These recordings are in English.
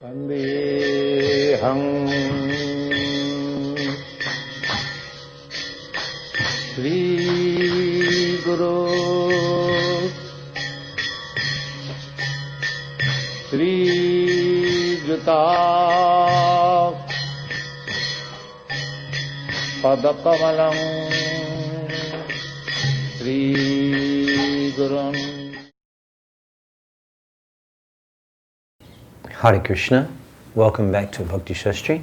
Vandeham Sri Guru Sri Juta Padakamalam Sri Gurun. Hare Krishna, welcome back to Bhakti Shastri.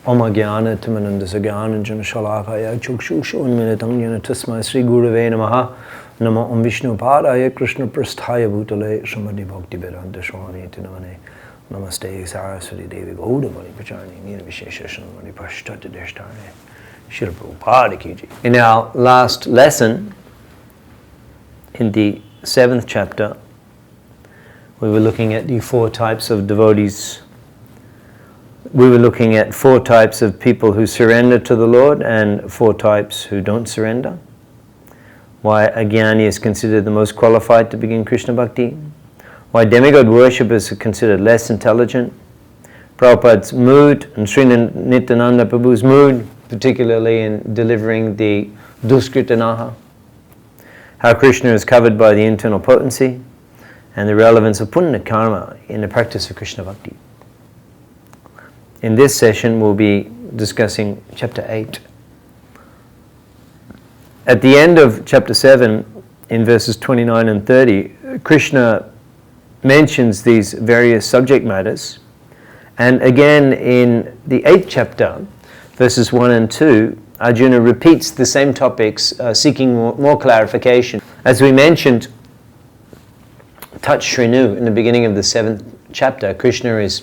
Oma Jnana Timanandasa Jnana Jana Shalakaya Chukshusha Unmilitam Jnana Tasmai Sri Gurave Namaha Nama Om Vishnu Padaya Krishna Prasthaya Bhutale Shamadi Bhakti Vedanta Swami Tinamane Namaste Saraswati Devi Gaudamani Pachani Nina Vishesha Shamani Pashtata Deshtane Shri Prabhupada Ki Jai. In our last lesson, in the 7th chapter, we were looking at the 4 types of devotees. We were looking at 4 types of people who surrender to the Lord and 4 types who don't surrender. Why a jnani is considered the most qualified to begin Krishna Bhakti. Why demigod worshippers are considered less intelligent. Prabhupada's mood and Sri Nityananda Prabhu's mood, particularly in delivering the Duskritanaha. How Krishna is covered by the internal potency, and the relevance of Punya Karma in the practice of Krishna Bhakti. In this session, we'll be discussing chapter 8. At the end of chapter 7, in verses 29 and 30, Krishna mentions these various subject matters. And again, in the 8th chapter, verses 1 and 2, Arjuna repeats the same topics, seeking more clarification. As we mentioned, Tat Shrinu, in the beginning of the 7th chapter, Krishna is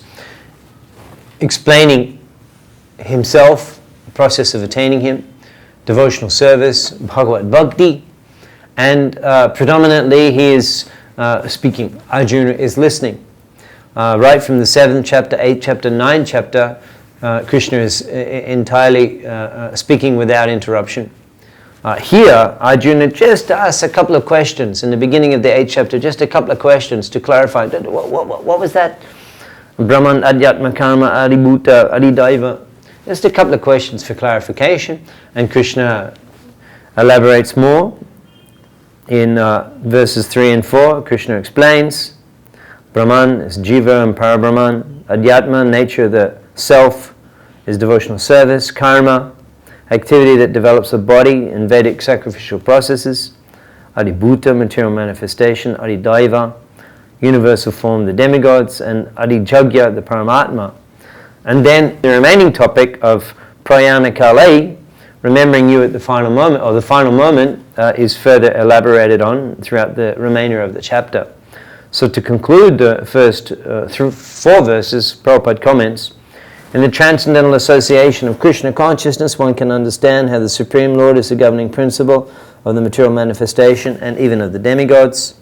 explaining himself, the process of attaining him, devotional service, Bhagavad Bhakti, and predominantly he is speaking. Arjuna is listening. Right from the 7th chapter, 8th chapter, 9th chapter, Krishna is entirely speaking without interruption. Here, Arjuna just asks a couple of questions in the beginning of the 8th chapter, just a couple of questions to clarify. What was that? Brahman, Adhyatma, Karma, Adibhuta, Adidaiva. Just a couple of questions for clarification. And Krishna elaborates more. In verses 3 and 4, Krishna explains Brahman is Jiva and Parabrahman. Adhyatma, nature of the self, is devotional service. Karma, activity that develops the body in Vedic sacrificial processes. Adibhuta, material manifestation. Adidaiva, universal form, the demigods. And Adijagya, the Paramatma. And then the remaining topic of Prayana Kale, remembering you at the final moment, or the final moment, is further elaborated on throughout the remainder of the chapter. So to conclude the first through 4 verses, Prabhupada comments, in the transcendental association of Krishna consciousness, one can understand how the Supreme Lord is the governing principle of the material manifestation and even of the demigods.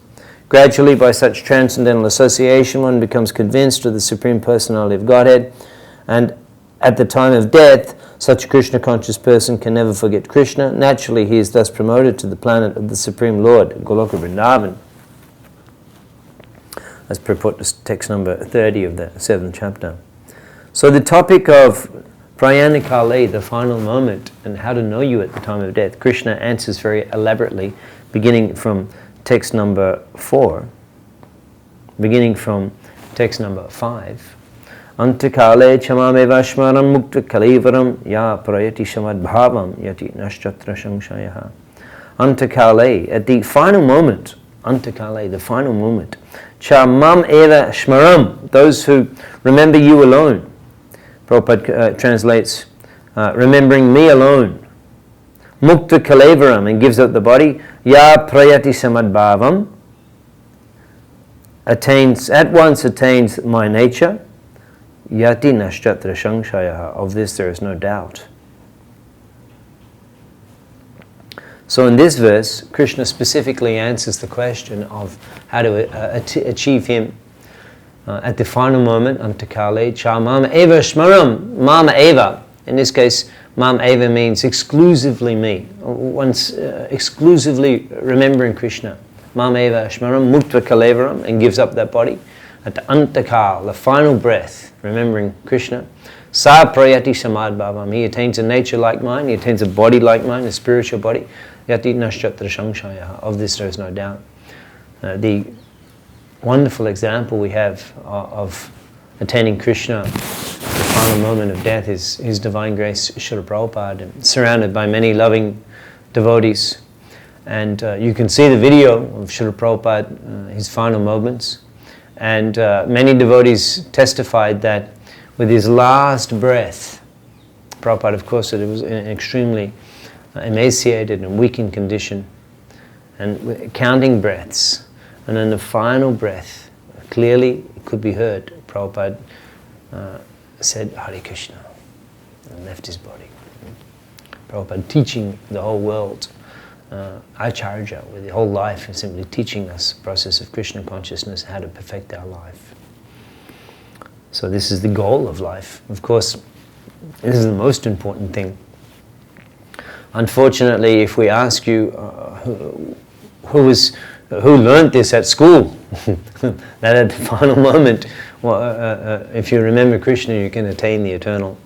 Gradually, by such transcendental association, one becomes convinced of the Supreme Personality of Godhead, and at the time of death, such a Krishna conscious person can never forget Krishna. Naturally, he is thus promoted to the planet of the Supreme Lord, Goloka Vrindavan. That's purport to text number 30 of the 7th chapter. So the topic of Prayana Kale, the final moment, and how to know you at the time of death, Krishna answers very elaborately, beginning from text number 4, beginning from text number 5. Antakale chamameva shmaram mukta kalevaram ya prayati shamad bhavam yati nashchatra shangshayaha. Antakale, at the final moment, Antakale, the final moment, chamam eva shmaram, those who remember you alone. Prabhupada translates, remembering me alone. Mukta kalevaram, and gives up the body. Ya prayati samadbhavam, at once attains my nature. Yati nashchatra shangshayaha, of this there is no doubt. So in this verse, Krishna specifically answers the question of how to achieve him at the final moment, Antakale, Cha Mama Eva Shmaram, Mama Eva. In this case, Mama Eva means exclusively me. One's exclusively remembering Krishna. Mama Eva Shmaram, Mukta Kalevaram, and gives up that body. at the antakal, the final breath, remembering Krishna, sa prayati samadbhavam, he attains a nature like mine, he attains a body like mine, a spiritual body, yati nashchatra samshaya, of this there is no doubt. The wonderful example we have of attaining Krishna, the final moment of death, is His Divine Grace Srila Prabhupada, surrounded by many loving devotees. And you can see the video of Srila Prabhupada, his final moments. And many devotees testified that with his last breath, Prabhupada, of course, it was extremely emaciated and weak in condition, and counting breaths. And then the final breath, clearly it could be heard, Prabhupada said, Hare Krishna, and left his body. Prabhupada teaching the whole world, Acharya, with the whole life, and simply teaching us the process of Krishna consciousness, how to perfect our life. So this is the goal of life. Of course, this is the most important thing. Unfortunately, if we ask you who learned this at school, that at the final moment, if you remember Krishna, you can attain the eternal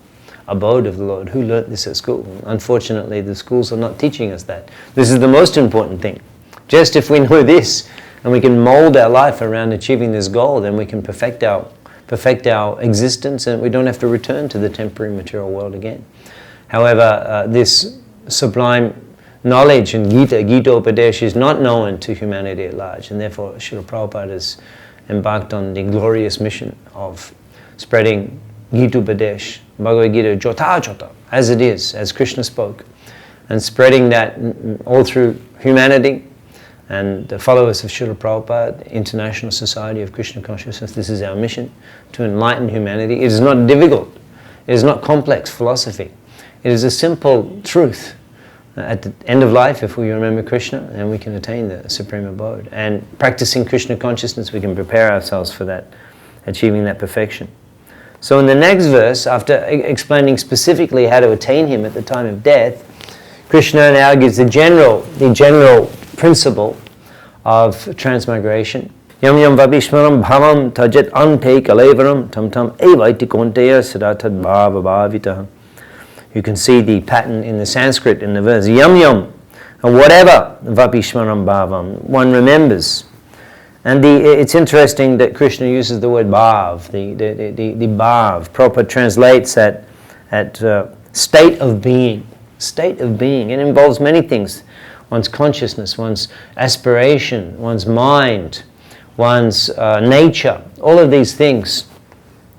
abode of the Lord. Who learnt this at school? Unfortunately, the schools are not teaching us that. This is the most important thing. Just if we know this, and we can mold our life around achieving this goal, then we can perfect our existence, and we don't have to return to the temporary material world again. However, this sublime knowledge in Gita Upadesh is not known to humanity at large, and therefore Srila Prabhupada has embarked on the glorious mission of spreading Gita Upadesh, Bhagavad Gita Jota Jota, as it is, as Krishna spoke, and spreading that all through humanity. And the followers of Srila Prabhupada, International Society of Krishna Consciousness, this is our mission, to enlighten humanity. It is not difficult, it is not complex philosophy. It is a simple truth. At the end of life, if we remember Krishna, then we can attain the Supreme Abode. And practicing Krishna consciousness, we can prepare ourselves for that, achieving that perfection. So in the next verse, after explaining specifically how to attain Him at the time of death, Krishna now gives the general principle of transmigration. Yam yam vabhishmaram bhavam tajat ante kalevaram tam tam evaiti konteya siddhatad bhava bhavitah. You can see the pattern in the Sanskrit in the verse. Yam yam, and whatever vabhishmaram bhavam, one remembers. And it's interesting that Krishna uses the word bhav, the bhav. Prabhupada translates at state of being. State of being. It involves many things. One's consciousness, one's aspiration, one's mind, one's nature. All of these things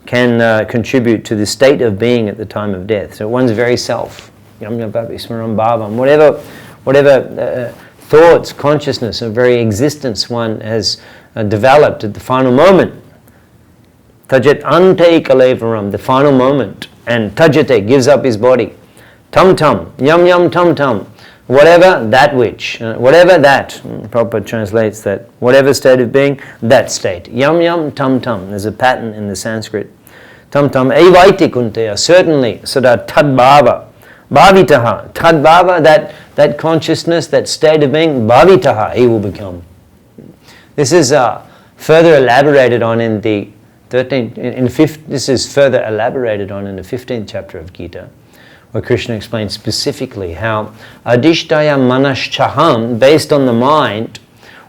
can contribute to the state of being at the time of death. So one's very self. Yam yam vabhishmaram bhavam. Whatever thoughts, consciousness, or very existence one has developed at the final moment. Tajat ante kalevaram, the final moment. And tajate, gives up his body. Tam tam, yam yam tam tam. Whatever that which, whatever that, Prabhupada translates that, whatever state of being, that state. Yam yam tam tam, there's a pattern in the Sanskrit. Tam tam evaiti kunteya, certainly, sada tad bhava. Bhavitaha, tad bhava, that consciousness, that state of being, bhavitaha, he will become. This is further elaborated on in the 13th, this is further elaborated on in the 15th chapter of Gita, where Krishna explains specifically how adhishtaya manaschaham, based on the mind,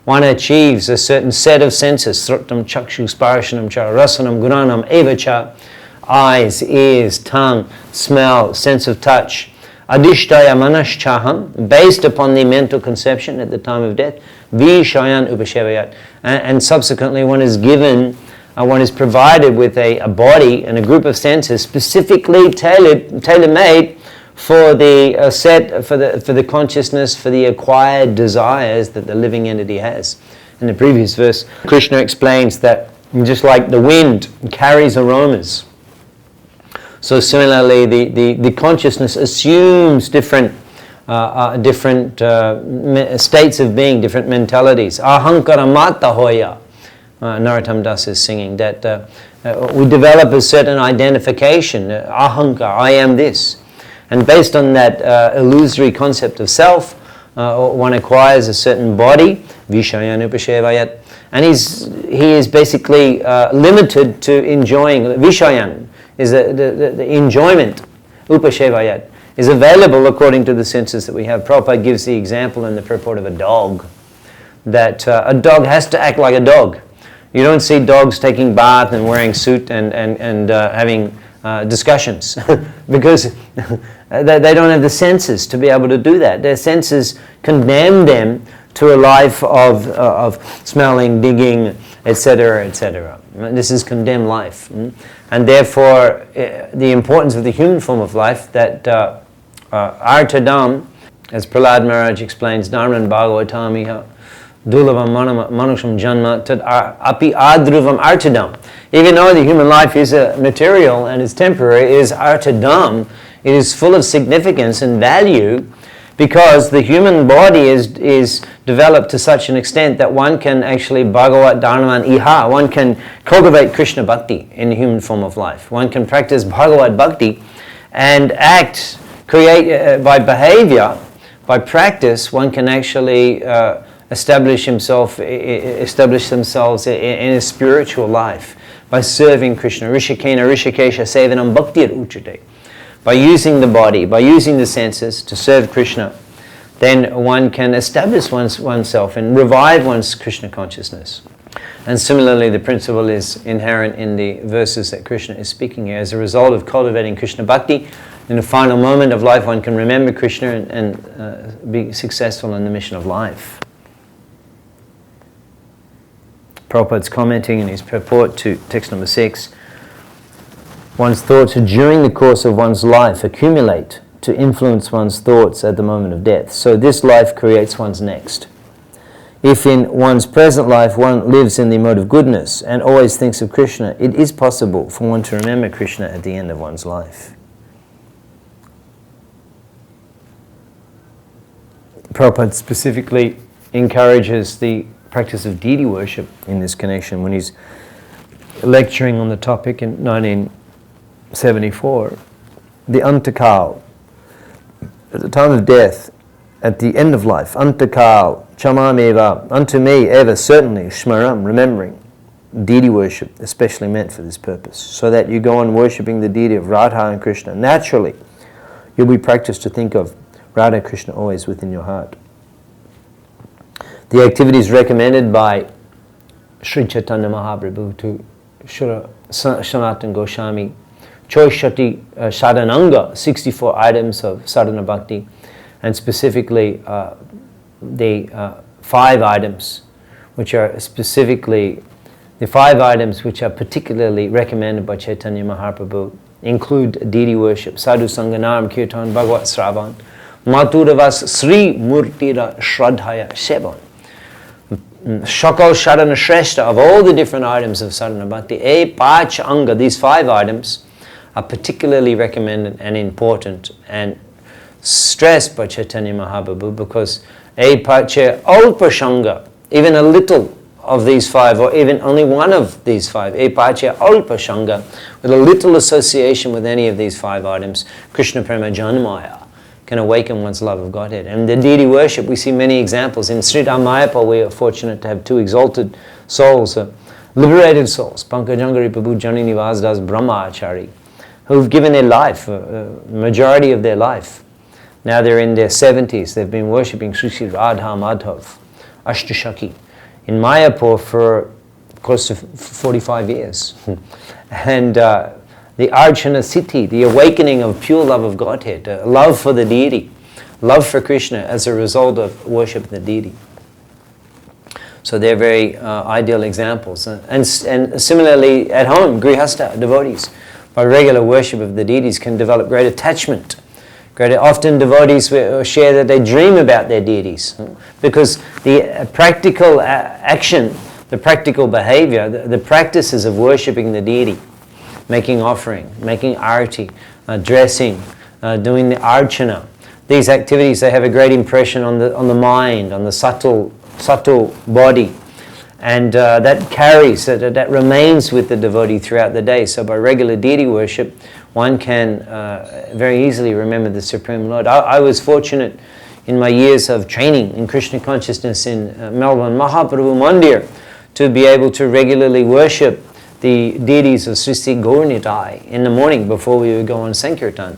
one achieves a certain set of senses, srutam, chakshu, sparshanam, cha, rasanam, guranam, evacha, eyes, ears, tongue, smell, sense of touch. Adhishtaya manaschaham, based upon the mental conception at the time of death, vishayan upashevayat, and subsequently one is given, one is provided with a body and a group of senses specifically tailor-made for the consciousness, for the acquired desires that the living entity has. In the previous verse, Krishna explains that just like the wind carries aromas, so similarly the consciousness assumes different states of being, different mentalities. Ahankara mata hoya. Narottam Das is singing that we develop a certain identification, ahankar, I am this. And based on that illusory concept of self, one acquires a certain body, Vishayan Upashevayat, and he is basically limited to enjoying. Vishayan is the enjoyment, Upashevayat, is available according to the senses that we have. Prabhupada gives the example in the purport of a dog, that a dog has to act like a dog. You don't see dogs taking bath and wearing suit and having discussions because they don't have the senses to be able to do that. Their senses condemn them to a life of smelling, digging, etc., etc. This is condemned life. And therefore, the importance of the human form of life, that Artadam, as Prahlad Maharaj explains, Dharman Bhagavatamiha, Dulavam Manusham Janma Tad Api Adruvam Artadam. Even though the human life is material and is temporary, is Artadam, it is full of significance and value, because the human body is developed to such an extent that one can actually Bhagavat Dharman Iha, one can cultivate Krishna Bhakti in the human form of life. One can practice Bhagavat Bhakti and act, create by behavior, by practice, one can actually establish themselves in a spiritual life by serving Krishna. Rishikena Rishikesha Sevanam Bhaktir Uchate. By using the body, by using the senses to serve Krishna, then one can establish oneself and revive one's Krishna consciousness. And similarly, the principle is inherent in the verses that Krishna is speaking here. As a result of cultivating Krishna Bhakti, in the final moment of life, one can remember Krishna and be successful in the mission of life. Prabhupada's commenting in his purport to text number 6, one's thoughts during the course of one's life accumulate to influence one's thoughts at the moment of death. So this life creates one's next. If in one's present life one lives in the mode of goodness and always thinks of Krishna, it is possible for one to remember Krishna at the end of one's life. Prabhupada specifically encourages the practice of deity worship in this connection when he's lecturing on the topic in 1974. The Antakal, at the time of death, at the end of life, Antakal, Chamameva, unto me ever certainly, Shmaram, remembering, deity worship, especially meant for this purpose, so that you go on worshipping the deity of Radha and Krishna. Naturally, you'll be practiced to think of Radha and Krishna always within your heart. The activities recommended by Sri Chaitanya Mahaprabhu to Shri Sanatana Goswami, Choishati Sadhananga, 64 items of sadhana bhakti, and specifically the 5 items which are specifically, the 5 items which are particularly recommended by Chaitanya Mahaprabhu include deity worship, sadhu sanganam, kirtan, bhagavat sravan, maturavas sri murtira shraddhaya sevan. Shakal Shadana Shrestha, of all the different items of sadhana bhakti, Pach Anga, these 5 items are particularly recommended and important and stressed by Chaitanya Mahaprabhu, because Pache Alpashanga, even a little of these 5, or even only one of these 5, Pache Alpashanga, with a little association with any of these 5 items, Krishna Prema Janmaya, can awaken one's love of Godhead. And the deity worship, we see many examples. In Sri Mayapur, we are fortunate to have 2 exalted souls, liberated souls, Pankajangari Prabhu Janini Vasdas Brahmachari, who've given their life, majority of their life. Now they're in their 70s. They've been worshipping Sri Sri Radha Madhav, Ashtashaki, in Mayapur for close to 45 years. And the Archana Siddhi, the awakening of pure love of Godhead, love for the deity, love for Krishna as a result of worship of the deity. So they're very ideal examples. And similarly, at home, Grihastha, devotees, by regular worship of the deities can develop great attachment. Often devotees share that they dream about their deities, because the practical action, the practical behavior, the practices of worshipping the deity, making offering, making arati, dressing, doing the archana. These activities, they have a great impression on the mind, on the subtle body, and that carries, that remains with the devotee throughout the day. So by regular deity worship, one can very easily remember the Supreme Lord. I was fortunate in my years of training in Krishna consciousness in Melbourne Mahaprabhu Mandir to be able to regularly worship the deities of Sri Gaur Nitai in the morning before we would go on Sankirtan.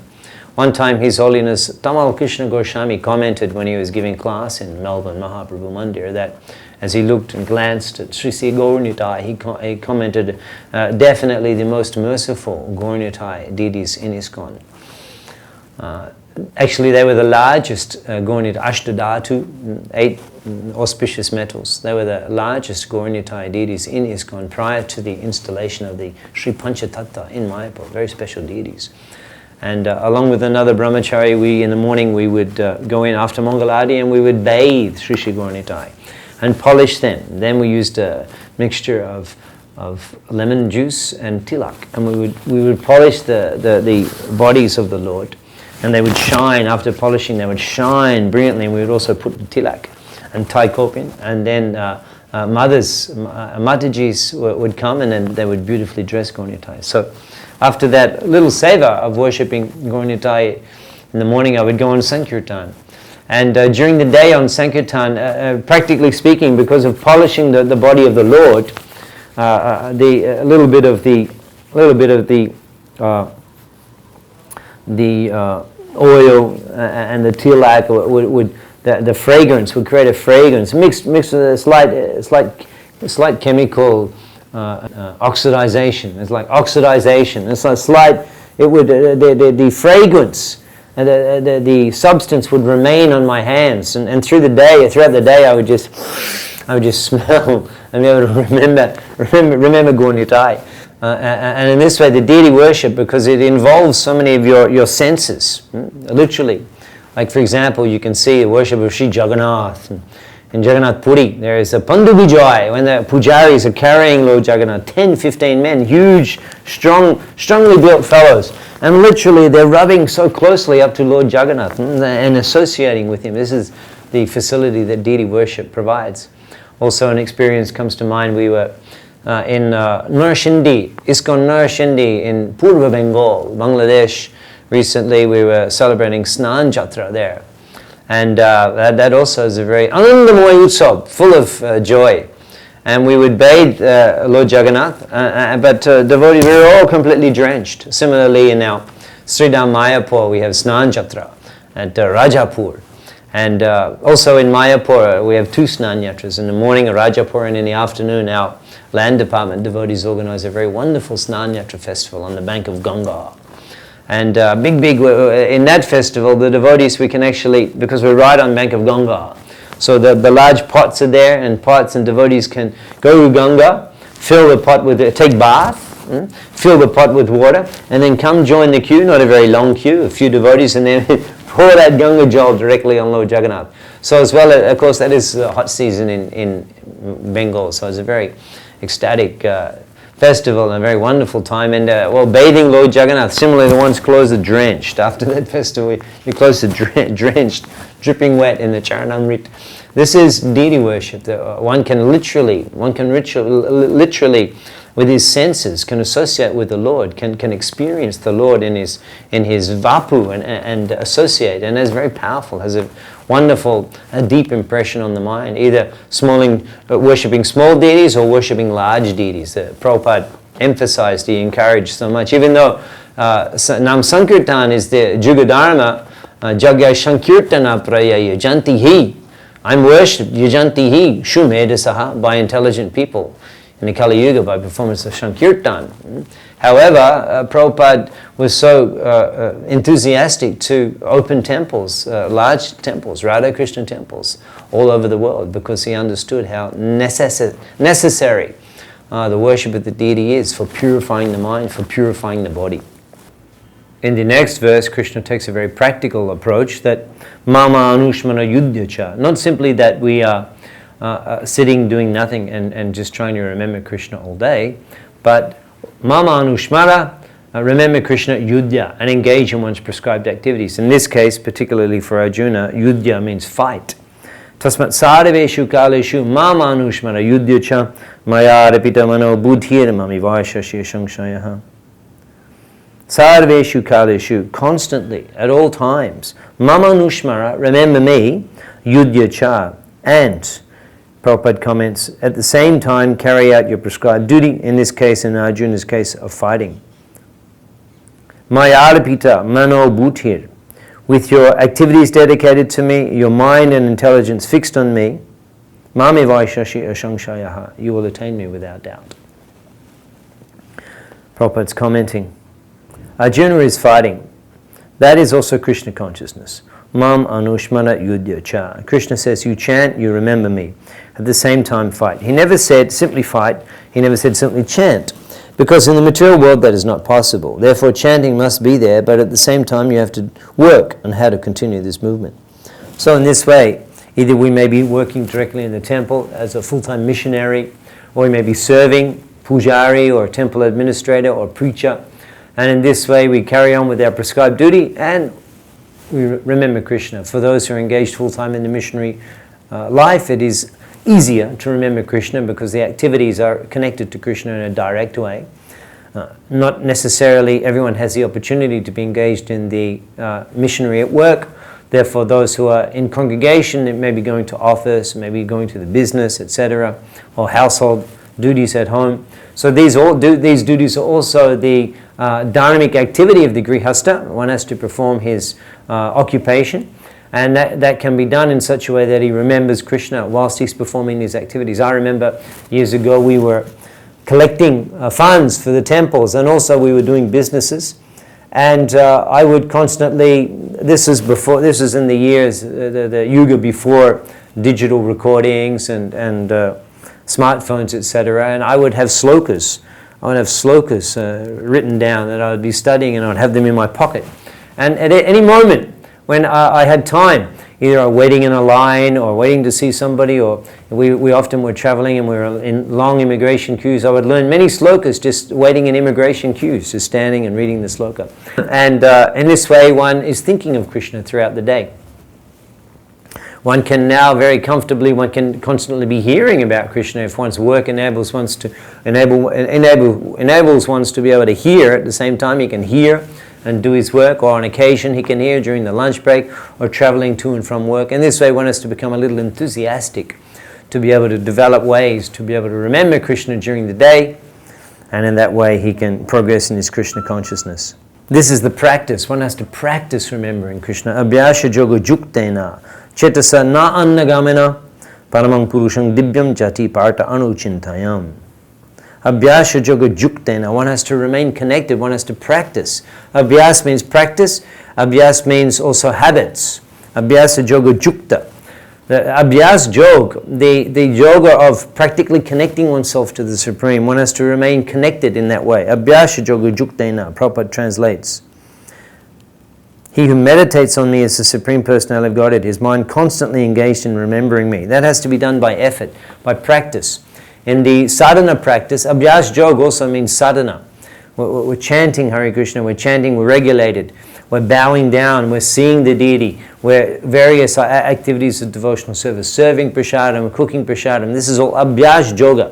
One time His Holiness Tamal Krishna Goswami commented when he was giving class in Melbourne Mahaprabhu Mandir that as he looked and glanced at Sri Gaur Nitai, he commented, definitely the most merciful Gaur Nitai deities in ISKCON. Actually, they were the largest Gaur Nitai, Ashtadhatu, 8 auspicious metals. They were the largest Gaur Nitai deities in ISKCON prior to the installation of the Sri Panchatattva in Mayapur, very special deities. And along with another brahmachari, in the morning we would go in after Mangaladi and we would bathe Sri Gaur Nitai and polish them. Then we used a mixture of lemon juice and tilak, and we would polish the bodies of the Lord, and they would shine. After polishing, they would shine brilliantly, and we would also put the tilak and Thai kopin, and then Matajis would come, and then they would beautifully dress Gaur Nitai. So after that little seva of worshipping Gaur Nitai in the morning, I would go on Sankirtan. And during the day on Sankirtan, practically speaking, because of polishing the body of the Lord, a little bit of the oil and the tilak would the fragrance would create a fragrance mixed with a slight chemical oxidization. It's like oxidization. It's a slight. It would the fragrance. And the substance would remain on my hands, and throughout the day, I would just smell and be able to remember Gaur Nitai. And in this way, the deity worship, because it involves so many of your senses, literally. Like for example, you can see the worship of Sri Jagannath. In Jagannath Puri, there is a Pandu Vijay, when the pujaris are carrying Lord Jagannath, 10, 15 men, huge, strongly built fellows. And literally they're rubbing so closely up to Lord Jagannath and associating with him. This is the facility that deity worship provides. Also an experience comes to mind. We were in Narshindi, ISKCON Narshindi in Purva Bengal, Bangladesh. Recently we were celebrating Snan Jatra there. And that also is a very Anandamoy Utsav, full of joy. And we would bathe Lord Jagannath, but devotees, we were all completely drenched. Similarly, in our Sridham Mayapur, we have Snan Jatra at Rajapur. And also in Mayapur, we have 2 Snan Yatras. In the morning, a Rajapur, and in the afternoon, our land department devotees organize a very wonderful Snan Yatra festival on the bank of Ganga. And in that festival, the devotees, we can actually, because we're right on bank of Ganga, so the large pots are there, and devotees can go to Ganga, fill the pot take bath, fill the pot with water, and then come join the queue, not a very long queue, a few devotees, and then pour that Ganga Jal directly on Lord Jagannath. So as well, of course, that is the hot season in Bengal, so it's a very ecstatic festival and a very wonderful time. And bathing Lord Jagannath, similarly the one's clothes are drenched. After that festival, your clothes are drenched, dripping wet in the Charanamrit. This is deity worship. One can literally, with his senses, can associate with the Lord, can experience the Lord in his vapu and associate. And that's very powerful, has a wonderful, deep impression on the mind, either worshipping small deities or worshipping large deities. Prabhupada emphasized, he encouraged so much. Even though Nam Sankirtan is the Jugadharma, Jagya Sankirtana Praya Yajanti Hi. I'm worshipped, Yajanti Hi, Shumedasaha, by intelligent people in the Kali Yuga by performance of Sankirtan. However, Prabhupada was so enthusiastic to open temples, large temples, Radha Krishna temples, all over the world, because he understood how necessary the worship of the deity is for purifying the mind, for purifying the body. In the next verse, Krishna takes a very practical approach that Mama Anushmana Yudhyacha, not simply that we are sitting doing nothing and just trying to remember Krishna all day, but Mama Anushmara, remember Krishna Yudhya, and engage in one's prescribed activities. In this case, particularly for Arjuna, Yudhya means fight. Tasmat sarveshu kaleshu Mama Anushmara Yudhyacha maya repita mano buddhir mami vaishashya shangshayaha. Sarveshu kaleshu, constantly, at all times. Mama nushmara, remember me, yudhya cha, and, Prabhupada comments, at the same time carry out your prescribed duty, in this case, in Arjuna's case, of fighting. Mayarpita mano bhutir, with your activities dedicated to me, your mind and intelligence fixed on me, mame vaishashi ashangshayaha, you will attain me without doubt. Prabhupada's commenting, Arjuna is fighting. That is also Krishna consciousness. Mam anushmana yudhya cha. Krishna says, you chant, you remember me. At the same time, fight. He never said simply fight. He never said simply chant. Because in the material world, that is not possible. Therefore, chanting must be there, but at the same time, you have to work on how to continue this movement. So in this way, either we may be working directly in the temple as a full-time missionary, or we may be serving, pujari, or temple administrator, or preacher. And in this way, we carry on with our prescribed duty, and we remember Krishna. For those who are engaged full-time in the missionary life, it is easier to remember Krishna because the activities are connected to Krishna in a direct way. Not necessarily everyone has the opportunity to be engaged in the missionary at work. Therefore, those who are in congregation, it may be going to office, maybe going to the business, etc., or household duties at home. So these duties are also the dharmic activity of the grihastha. One has to perform his occupation. And that can be done in such a way that he remembers Krishna whilst he's performing these activities. I remember years ago we were collecting funds for the temples, and also we were doing businesses. And I would constantly, this is in the years, the yuga before digital recordings and smartphones, etc. And I would have slokas. I would have slokas written down that I would be studying, and I would have them in my pocket. And at any moment, when I had time, either waiting in a line or waiting to see somebody, or we often were traveling and we were in long immigration queues, I would learn many slokas just waiting in immigration queues, just standing and reading the sloka. And in this way, one is thinking of Krishna throughout the day. One can now very comfortably, one can constantly be hearing about Krishna if one's work enables ones to enables ones to be able to hear at the same time. He can hear and do his work, or on occasion he can hear during the lunch break or traveling to and from work. And this way one has to become a little enthusiastic to be able to develop ways to be able to remember Krishna during the day, and in that way he can progress in his Krishna consciousness. This is the practice. One has to practice remembering Krishna. Abhyasha yoga juktena chetasa na annagamena paramam purusham divyam jati parta anuchintayam. Abhyasa yoga juktena. One has to remain connected. One has to practice. Abhyas means practice. Abhyas means also habits. Abhyasa yoga jukta. The abhyas yoga, the yoga of practically connecting oneself to the Supreme. One has to remain connected in that way. Abhyasa yoga juktena. Prabhupada translates. He who meditates on me as the Supreme Personality of Godhead, his mind constantly engaged in remembering me. That has to be done by effort, by practice. In the sadhana practice, abhyas yoga also means sadhana. We're chanting Hare Krishna, we're chanting, we're regulated, we're bowing down, we're seeing the deity, we're various activities of devotional service, serving prasadam, cooking prasadam. This is all abhyas yoga.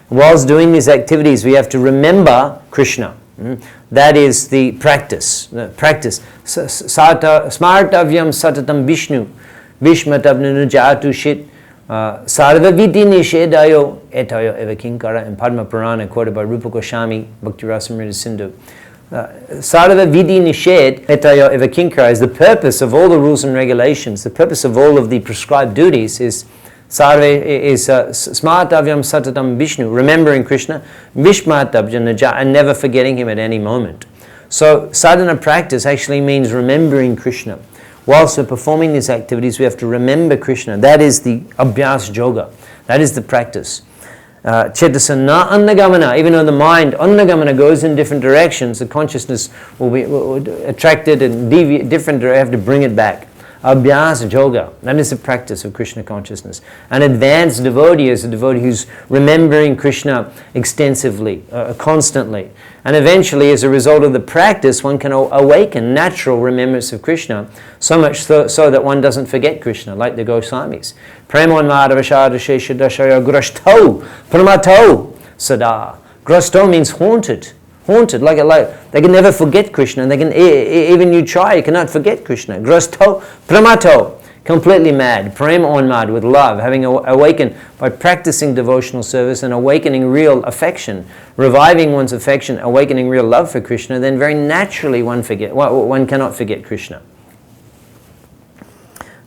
Whilst doing these activities, we have to remember Krishna. That is the practice. Smartavyam satatam Vishnu, Bhishmatavnanu jatu shit. Sarva viti nishedayo etayo evakinkara, in Padma Purana, quoted by Rupa Goswami, Bhakti Rasamrita Sindhu. Sarva viti nished etayo evakinkara is the purpose of all the rules and regulations. The purpose of all of the prescribed duties is smartavyam satatam Vishnu, remembering Krishna, Vishmatavya and never forgetting him at any moment. So sadhana practice actually means remembering Krishna. Whilst we're performing these activities, we have to remember Krishna. That is the abhyas yoga. That is the practice. Chetasa na annagamana. Even though the mind, annagamana, goes in different directions, the consciousness will be attracted and deviate different. You have to bring it back. Abhyas yoga. That is the practice of Krishna consciousness. An advanced devotee is a devotee who's remembering Krishna extensively, constantly. And eventually, as a result of the practice, one can awaken natural remembrance of Krishna, so much so that one doesn't forget Krishna, like the Goswamis. Premon madhavashada sheshadashaya grashto pramato sada. Grasto means haunted, haunted, like they can never forget Krishna. And they can even you try, you cannot forget Krishna. Grasto pramato, completely mad, prem onmad, with love, having awakened by practicing devotional service and awakening real affection, reviving one's affection, awakening real love for Krishna. Then very naturally one cannot forget Krishna.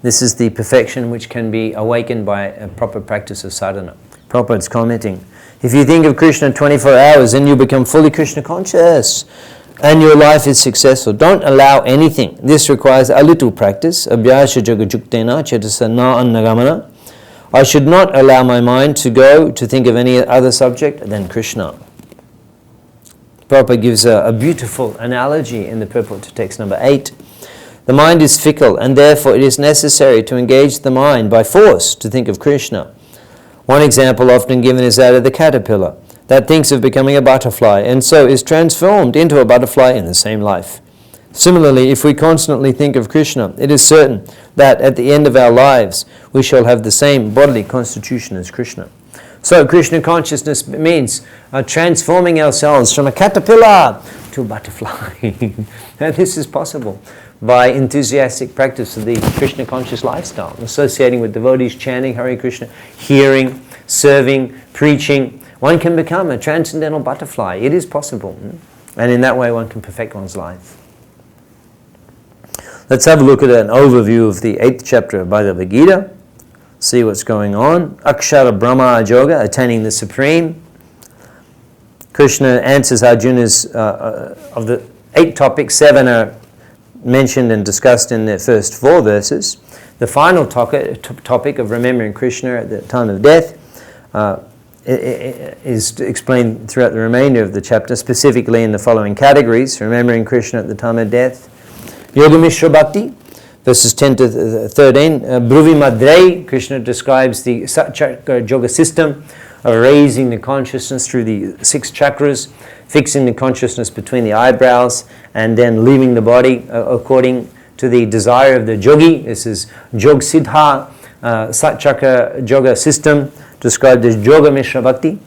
This is the perfection which can be awakened by a proper practice of sadhana. Prabhupada's commenting, if you think of Krishna 24 hours, then you become fully Krishna conscious and your life is successful. Don't allow anything. This requires a little practice. Abhyasa jagajuktena chetasa na annagamana. I should not allow my mind to go to think of any other subject than Krishna. Prabhupada gives a beautiful analogy in the purport to text number 8. The mind is fickle, and therefore it is necessary to engage the mind by force to think of Krishna. One example often given is that of the caterpillar that thinks of becoming a butterfly and so is transformed into a butterfly in the same life. Similarly, if we constantly think of Krishna, it is certain that at the end of our lives we shall have the same bodily constitution as Krishna. So Krishna consciousness means transforming ourselves from a caterpillar to a butterfly. And this is possible by enthusiastic practice of the Krishna conscious lifestyle, associating with devotees, chanting Hare Krishna, hearing, serving, preaching. One can become a transcendental butterfly. It is possible. And in that way one can perfect one's life. Let's have a look at an overview of the 8th chapter of Bhagavad Gita. See what's going on. Akshara Brahma Yoga, attaining the Supreme. Krishna answers Arjuna's, of the 8 topics, 7 are mentioned and discussed in the first 4 verses. The final topic of remembering Krishna at the time of death is explained throughout the remainder of the chapter, specifically in the following categories: remembering Krishna at the time of death, Yoga Mishra Bhakti, verses 10 to 13, Bhruvi Madrei, Krishna describes the Satchakra Yoga system of raising the consciousness through the 6 chakras, fixing the consciousness between the eyebrows, and then leaving the body according to the desire of the yogi. This is Jog Siddha Satchakra Yoga system, described as Yoga Mishra Bhakti.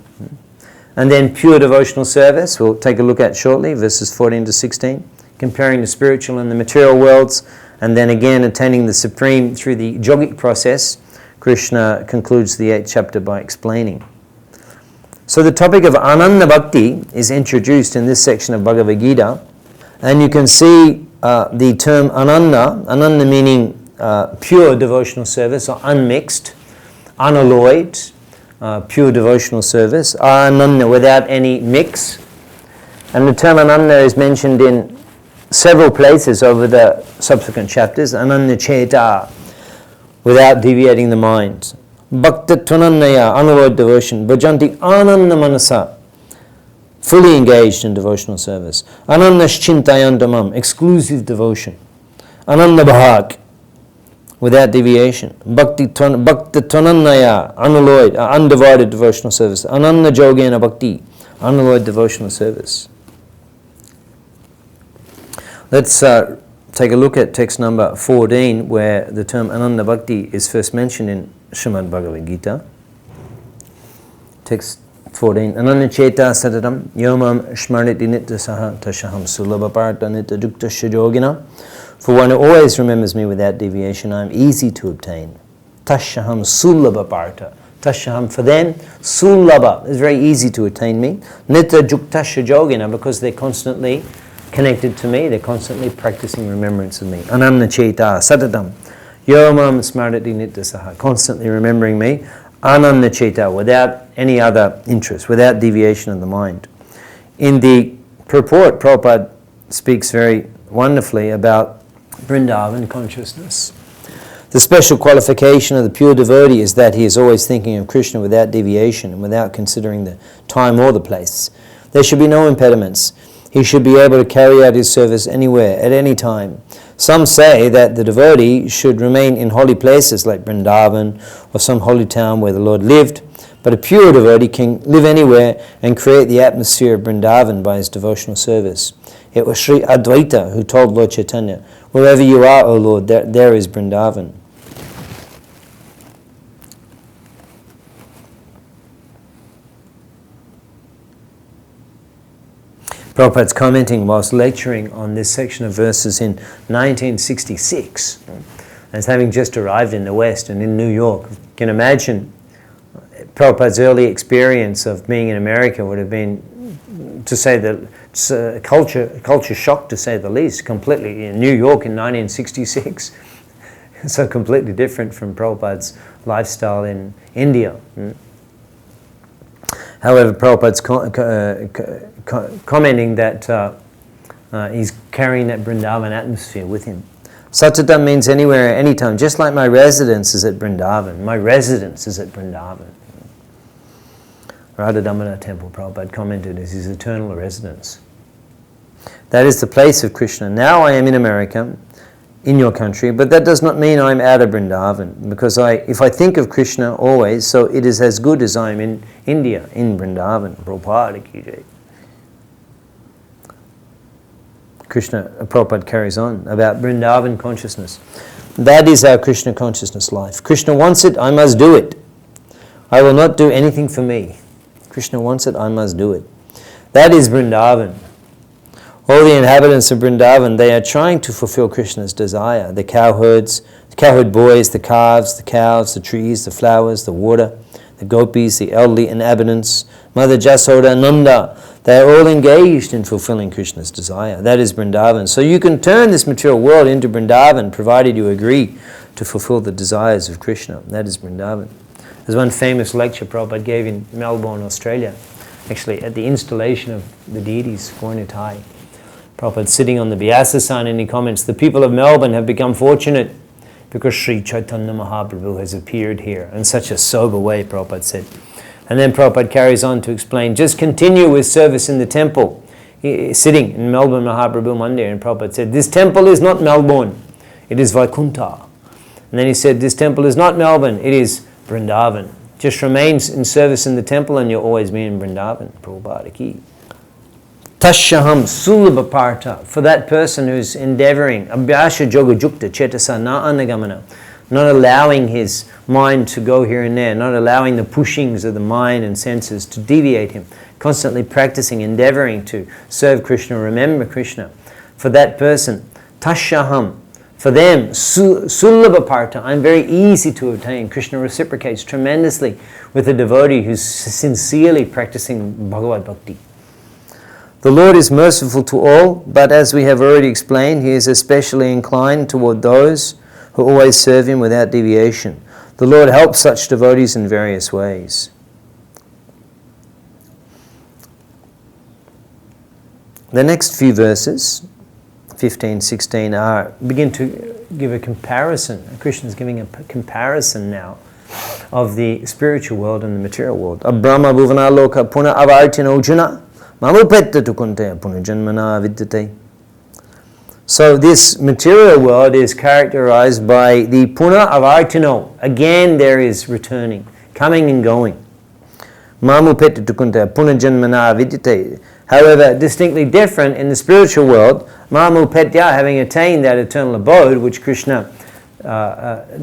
And then pure devotional service, we'll take a look at shortly, verses 14 to 16, comparing the spiritual and the material worlds, and then again attaining the Supreme through the yogic process. Krishna concludes the 8th chapter by explaining. So the topic of Ananda Bhakti is introduced in this section of Bhagavad Gita, and you can see the term Ananda meaning pure devotional service or unmixed, unalloyed, pure devotional service, Ananda without any mix. And the term Ananda is mentioned in several places over the subsequent chapters. Ananda Cheta, without deviating the mind. Bhakta Tvanannaya, unalloyed devotion. Bhajanti Ananda Manasa, fully engaged in devotional service. Anandaschintayandamam, exclusive devotion. Ananda Bhag, without deviation. Bhakta Tvanannaya, unalloyed, undivided devotional service. Ananda Jogena Bhakti, unalloyed devotional service. Let's take a look at text number 14, where the term Ananda Bhakti is first mentioned in Srimad Bhagavad Gita. Text 14. Ananda Cheta Satatam Yomam Shmarniti Nitya Saha Tashaham Sulabhaparta Nitya Dukta Shajogina. For one who always remembers me without deviation, I am easy to obtain. Tashaham Sulabhaparta. Tashaham, for them, Sulabha is very easy to attain me. Nitya Dukta Shajogina, because they're constantly connected to me, they're constantly practicing remembrance of me. Ananda Cheta Satatam Yomam Smarati Nitya Saha, constantly remembering me. Ananda Cheta, without any other interest, without deviation of the mind. In the purport, Prabhupada speaks very wonderfully about Vrindavan consciousness. The special qualification of the pure devotee is that he is always thinking of Krishna without deviation and without considering the time or the place. There should be no impediments. He should be able to carry out his service anywhere, at any time. Some say that the devotee should remain in holy places like Vrindavan or some holy town where the Lord lived, but a pure devotee can live anywhere and create the atmosphere of Vrindavan by his devotional service. It was Sri Advaita who told Lord Chaitanya, "Wherever you are, O Lord, there is Vrindavan." Prabhupada's commenting whilst lecturing on this section of verses in 1966, as having just arrived in the West and in New York. You can imagine Prabhupada's early experience of being in America would have been, to say that, culture shock to say the least, completely. In New York in 1966, so completely different from Prabhupada's lifestyle in India. However, Prabhupada's commenting that he's carrying that Vrindavan atmosphere with him. Satadam means anywhere, anytime, just like my residence is at Vrindavan. My residence is at Vrindavan. Radha Damodar temple, Prabhupada commented, is his eternal residence. That is the place of Krishna. Now I am in America, in your country, but that does not mean I'm out of Vrindavan, because if I think of Krishna always, so it is as good as I'm in India, in Vrindavan. Prabhupada ki jai. Prabhupada carries on about Vrindavan consciousness. That is our Krishna consciousness life. Krishna wants it, I must do it. I will not do anything for me. Krishna wants it, I must do it. That is Vrindavan. All the inhabitants of Vrindavan, they are trying to fulfill Krishna's desire. The cowherd boys, the calves, the cows, the trees, the flowers, the water, the gopis, the elderly inhabitants, Mother Jasoda, Nanda, they are all engaged in fulfilling Krishna's desire. That is Vrindavan. So you can turn this material world into Vrindavan, provided you agree to fulfill the desires of Krishna. That is Vrindavan. There's one famous lecture Prabhupada gave in Melbourne, Australia, actually at the installation of the deities, Gaura-Nitai. Prabhupada sitting on the Vyasasana and he comments, the people of Melbourne have become fortunate because Sri Chaitanya Mahaprabhu has appeared here. In such a sober way, Prabhupada said. And then Prabhupada carries on to explain, just continue with service in the temple. Sitting in Melbourne Mahaprabhu Mandir, and Prabhupada said, this temple is not Melbourne, it is Vaikuntha. And then he said, this temple is not Melbourne, it is Vrindavan. Just remain in service in the temple and you'll always be in Vrindavan. Prabhupada ki. Tashaham sulabhaparta, for that person who's endeavoring, abhyasha yoga jukta chetasa na anagamana, not allowing his mind to go here and there, not allowing the pushings of the mind and senses to deviate him, constantly practicing, endeavoring to serve Krishna, remember Krishna. For that person, tashaham, for them, sulabhaparta, I'm very easy to attain. Krishna reciprocates tremendously with a devotee who's sincerely practicing Bhagavad Bhakti. The Lord is merciful to all, but as we have already explained, He is especially inclined toward those who always serve Him without deviation. The Lord helps such devotees in various ways. The next few verses, 15, 16, begin to give a comparison. Krishna is giving a comparison now of the spiritual world and the material world. Brahma bhuvana loka puna avartino juna. So this material world is characterized by the puna avartino. Again there is returning, coming and going. However, distinctly different in the spiritual world, mamu petya, having attained that eternal abode, which Krishna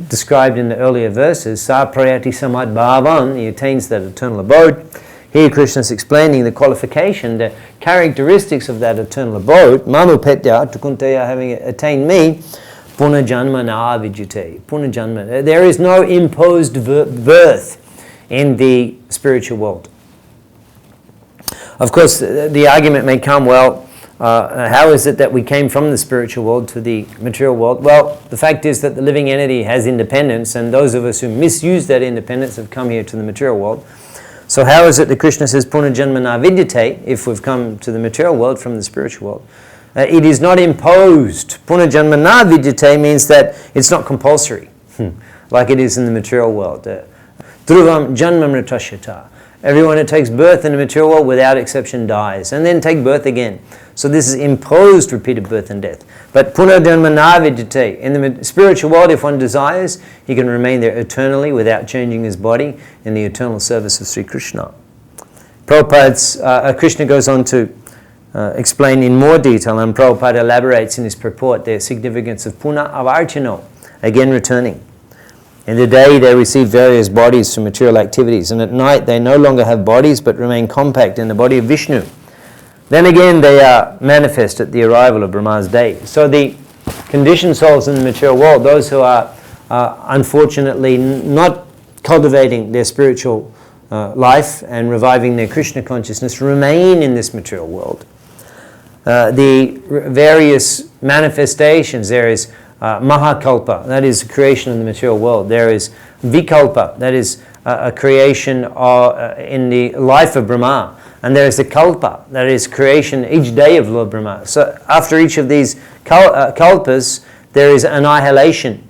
described in the earlier verses, sa prayati samad bhavan, he attains that eternal abode. Here Krishna is explaining the qualification, the characteristics of that eternal abode. Manu petya tukunteya, having attained me, punajanma na vijite. Punajanma. There is no imposed birth in the spiritual world. Of course, the argument may come, well, how is it that we came from the spiritual world to the material world? Well, the fact is that the living entity has independence, and those of us who misuse that independence have come here to the material world. So how is it that Krishna says punajanma na vidyate, if we've come to the material world from the spiritual world? It is not imposed. Punajanma na vidyate means that it's not compulsory, like it is in the material world. Dhruvam janma mritashyata. Everyone who takes birth in the material world without exception dies, and then take birth again. So this is imposed repeated birth and death. But punajanma na vidyate, in the spiritual world, if one desires, he can remain there eternally without changing his body in the eternal service of Sri Krishna. Krishna goes on to explain in more detail, and Prabhupada elaborates in his purport the significance of puna avartino, again returning. In the day they receive various bodies from material activities, and at night they no longer have bodies but remain compact in the body of Vishnu. Then again, they are manifest at the arrival of Brahma's day. So the conditioned souls in the material world, those who are unfortunately not cultivating their spiritual life and reviving their Krishna consciousness, remain in this material world. The various manifestations, there is Mahakalpa, that is a creation in the material world. There is Vikalpa, that is a creation in the life of Brahma. And there is the Kalpa, that is creation each day of Lord Brahma. So after each of these Kalpas, there is annihilation.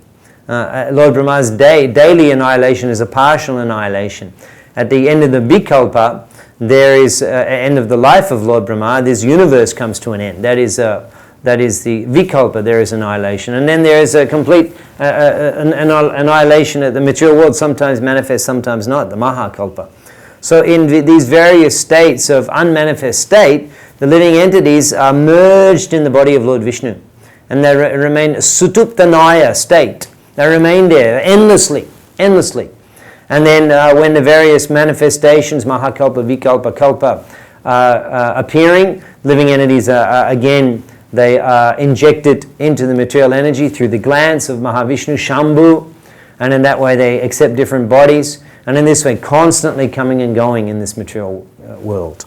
Lord Brahma's daily annihilation is a partial annihilation. At the end of the Vikalpa, there is end of the life of Lord Brahma, this universe comes to an end. That is the Vikalpa, there is annihilation. And then there is a complete annihilation at the material world, sometimes manifest, sometimes not, the Mahakalpa. So in these various states of unmanifest state, the living entities are merged in the body of Lord Vishnu. And they remain Sutuptanaya state. They remain there endlessly. And then when the various manifestations, Mahakalpa, Vikalpa, Kalpa, appearing, living entities are again, they are injected into the material energy through the glance of Mahavishnu, Shambhu, and in that way they accept different bodies, and in this way constantly coming and going in this material world.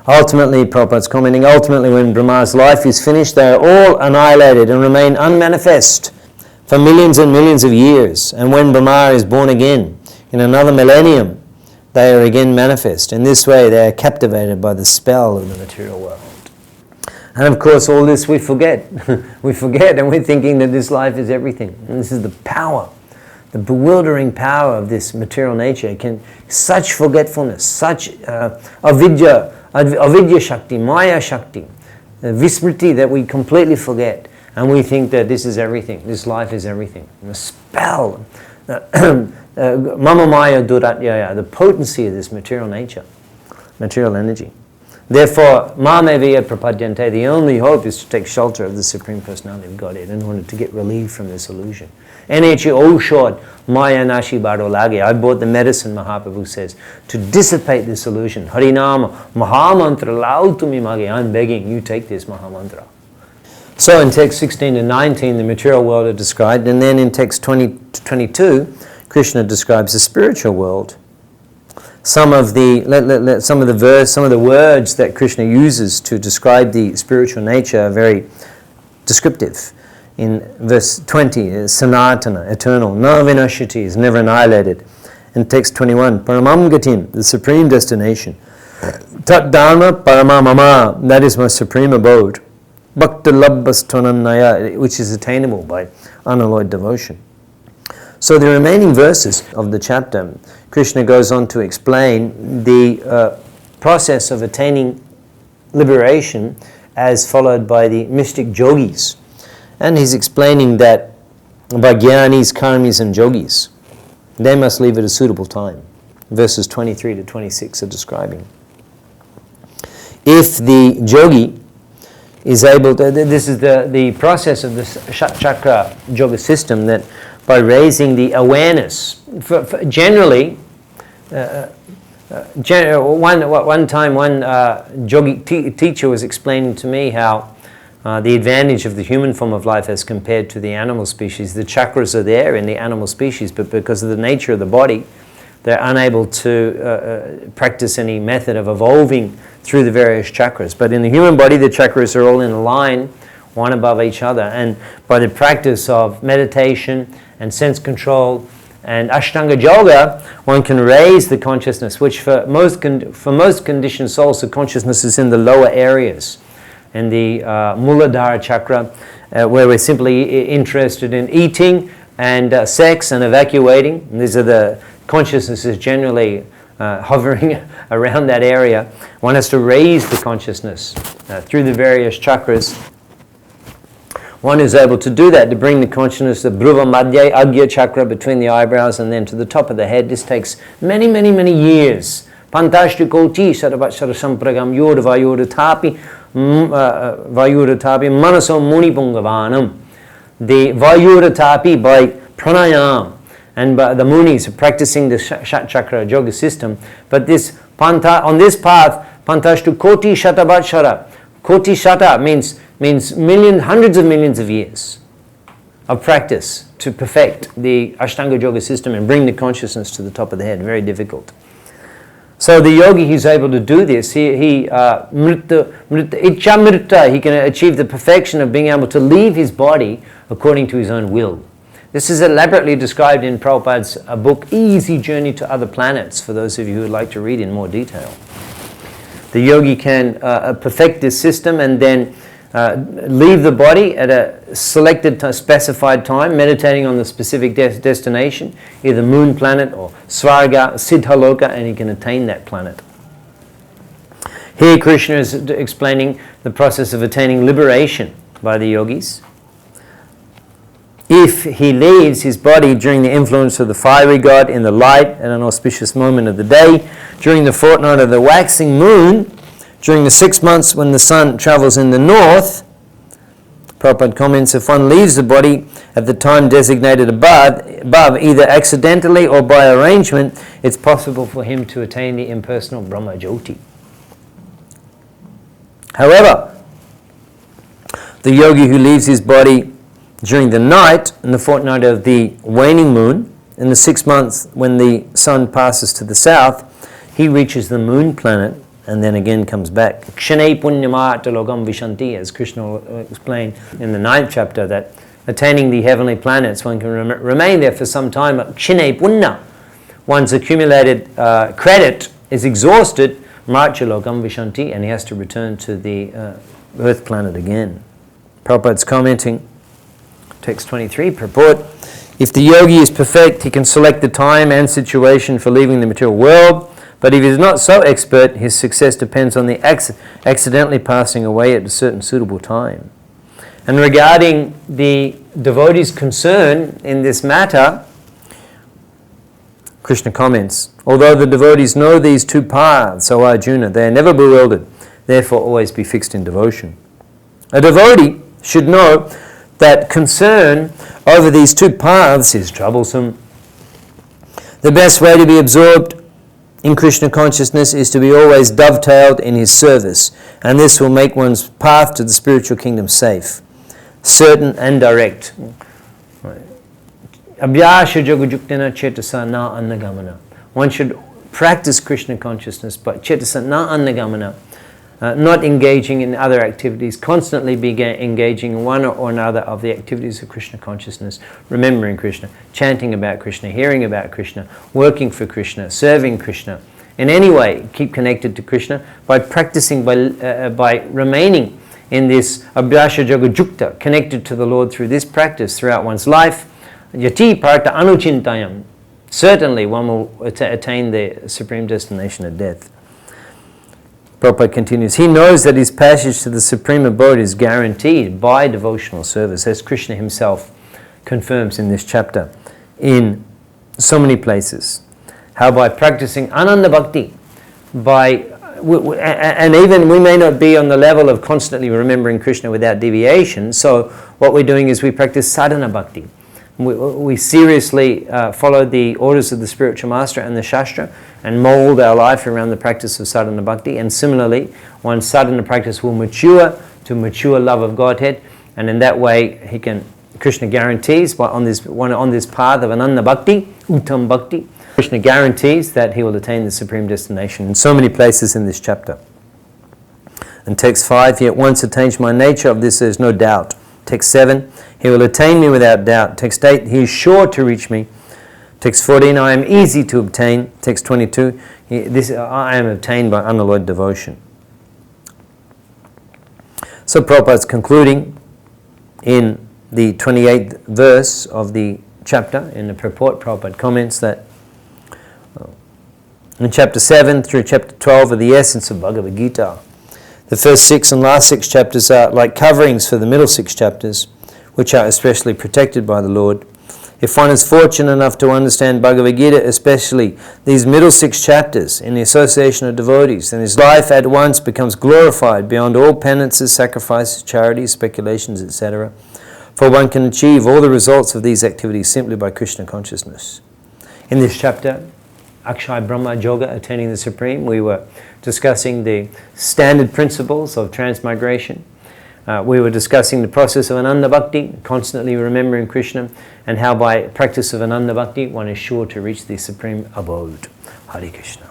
Ultimately, Prabhupada's commenting, ultimately when Brahma's life is finished, they are all annihilated and remain unmanifest for millions and millions of years. And when Brahma is born again, in another millennium, they are again manifest. In this way, they are captivated by the spell of the material world. And of course, all this we forget. We forget, and we're thinking that this life is everything. And this is the power, the bewildering power of this material nature. Such forgetfulness, such avidya shakti, maya shakti, vismriti, that we completely forget. And we think that this is everything, this life is everything. And the spell, mama maya duratyaya, the potency of this material nature, material energy. Therefore, mameviya prapadyante, the only hope is to take shelter of the Supreme Personality of Godhead in order to get relief from this illusion. Enechi oshod maya nashi baro lage. I bought the medicine, Mahaprabhu says, to dissipate this illusion. Harinama mahamantra lautumi mage. I'm begging you, take this mahamantra. So in text 16 to 19, the material world are described, and then in text 20 to 22, Krishna describes the spiritual world. Some of the words that Krishna uses to describe the spiritual nature are very descriptive. In verse 20, Sanatana, eternal, na vinashati, is never annihilated. In text 21, Paramam Gatim, the supreme destination. Tat Dharma Paramamama, that is my supreme abode. Bhakta Labbhastvanannaya, which is attainable by unalloyed devotion. So the remaining verses of the chapter, Krishna goes on to explain the process of attaining liberation as followed by the mystic yogis. And he's explaining that by jnanis, karmis and yogis, they must leave at a suitable time. Verses 23 to 26 are describing. If the yogi is able to, this is the process of the Shat Chakra yoga system, that by raising the awareness, generally, one time one yogi teacher was explaining to me how the advantage of the human form of life as compared to the animal species. The chakras are there in the animal species, but because of the nature of the body, they're unable to practice any method of evolving through the various chakras. But in the human body, the chakras are all in a line, one above each other. And by the practice of meditation and sense control and Ashtanga Yoga, one can raise the consciousness, which for most conditioned souls, the consciousness is in the lower areas, in the Muladhara chakra, where we're simply interested in eating and sex and evacuating. And these are the consciousnesses generally hovering around that area. One has to raise the consciousness through the various chakras. One is able to do that, to bring the consciousness of Bhruva Madhya, Agya chakra between the eyebrows and then to the top of the head. This takes many, many, many years. Pantashtrikoti Saravat Sarasampragam Yoda Vayodatapi Manaso Muni Pungavanam. The Vayodatapi by pranayam, and by the munis are practicing the Shat Chakra yoga system. But this on this path, Pantashtu koti shatabhatshara. Koti shata means millions, hundreds of millions of years of practice to perfect the Ashtanga Yoga system and bring the consciousness to the top of the head. Very difficult. So the yogi, he's able to do this. He can achieve the perfection of being able to leave his body according to his own will. This is elaborately described in Prabhupada's book, Easy Journey to Other Planets, for those of you who would like to read in more detail. The yogi can perfect this system and then leave the body at a selected specified time, meditating on the specific destination, either moon planet or Svarga, Siddhaloka, and he can attain that planet. Here Krishna is explaining the process of attaining liberation by the yogis. If he leaves his body during the influence of the fiery god in the light at an auspicious moment of the day, during the fortnight of the waxing moon, during the 6 months when the sun travels in the north, Prabhupada comments, if one leaves the body at the time designated above, either accidentally or by arrangement, it's possible for him to attain the impersonal Brahma Jyoti. However, the yogi who leaves his body during the night, in the fortnight of the waning moon, in the 6 months when the sun passes to the south, he reaches the moon planet and then again comes back. Kshanei punyamata logam vishanti, as Krishna explained in the 9th chapter, that attaining the heavenly planets, one can remain there for some time. Kshanei punya, one's accumulated credit is exhausted, marcha logam vishanti, and he has to return to the earth planet again. Prabhupada's commenting, text 23, purport, if the yogi is perfect, he can select the time and situation for leaving the material world, but if he is not so expert, his success depends on the accidentally passing away at a certain suitable time. And regarding the devotee's concern in this matter, Krishna comments, although the devotees know these two paths, O Arjuna, they are never bewildered, therefore always be fixed in devotion. A devotee should know that concern over these two paths is troublesome. The best way to be absorbed in Krishna consciousness is to be always dovetailed in his service, and this will make one's path to the spiritual kingdom safe, certain and direct. Abhyasha jagajuktina chetasa na annagamana. One should practice Krishna consciousness, but chetasa na annagamana, not engaging in other activities, constantly be engaging in one or another of the activities of Krishna consciousness, remembering Krishna, chanting about Krishna, hearing about Krishna, working for Krishna, serving Krishna. In any way, keep connected to Krishna by practicing, by remaining in this abhyasha jagajukta, connected to the Lord through this practice throughout one's life. Yati parta anuchintayam. Certainly one will attain the supreme destination of death. Prabhupada continues, he knows that his passage to the supreme abode is guaranteed by devotional service, as Krishna himself confirms in this chapter in so many places. How by practicing Ananda Bhakti, and even we may not be on the level of constantly remembering Krishna without deviation, so what we're doing is we practice Sadhana Bhakti. We seriously follow the orders of the spiritual master and the Shastra and mold our life around the practice of sadhana bhakti. And similarly, one's sadhana practice will mature to mature love of Godhead, and in that way, Krishna guarantees on this path of Ananda Bhakti, Uttam Bhakti, Krishna guarantees that he will attain the supreme destination in so many places in this chapter. And text 5, yet once attains my nature, of this there is no doubt. Text 7, he will attain me without doubt. Text 8, he is sure to reach me. Text 14, I am easy to obtain. Text 22, I am obtained by unalloyed devotion. So Prabhupada's concluding in the 28th verse of the chapter, in the purport, Prabhupada comments that in chapter 7 through chapter 12 are the essence of Bhagavad Gita. The first 6 and last 6 chapters are like coverings for the middle 6 chapters, which are especially protected by the Lord. If one is fortunate enough to understand Bhagavad Gita, especially these middle 6 chapters in the association of devotees, then his life at once becomes glorified beyond all penances, sacrifices, charities, speculations, etc. For one can achieve all the results of these activities simply by Krishna consciousness. In this chapter, Akshay Brahma Yoga, attaining the Supreme. We were discussing the standard principles of transmigration. We were discussing the process of Ananda Bhakti, constantly remembering Krishna, and how by practice of Ananda Bhakti one is sure to reach the Supreme Abode. Hare Krishna.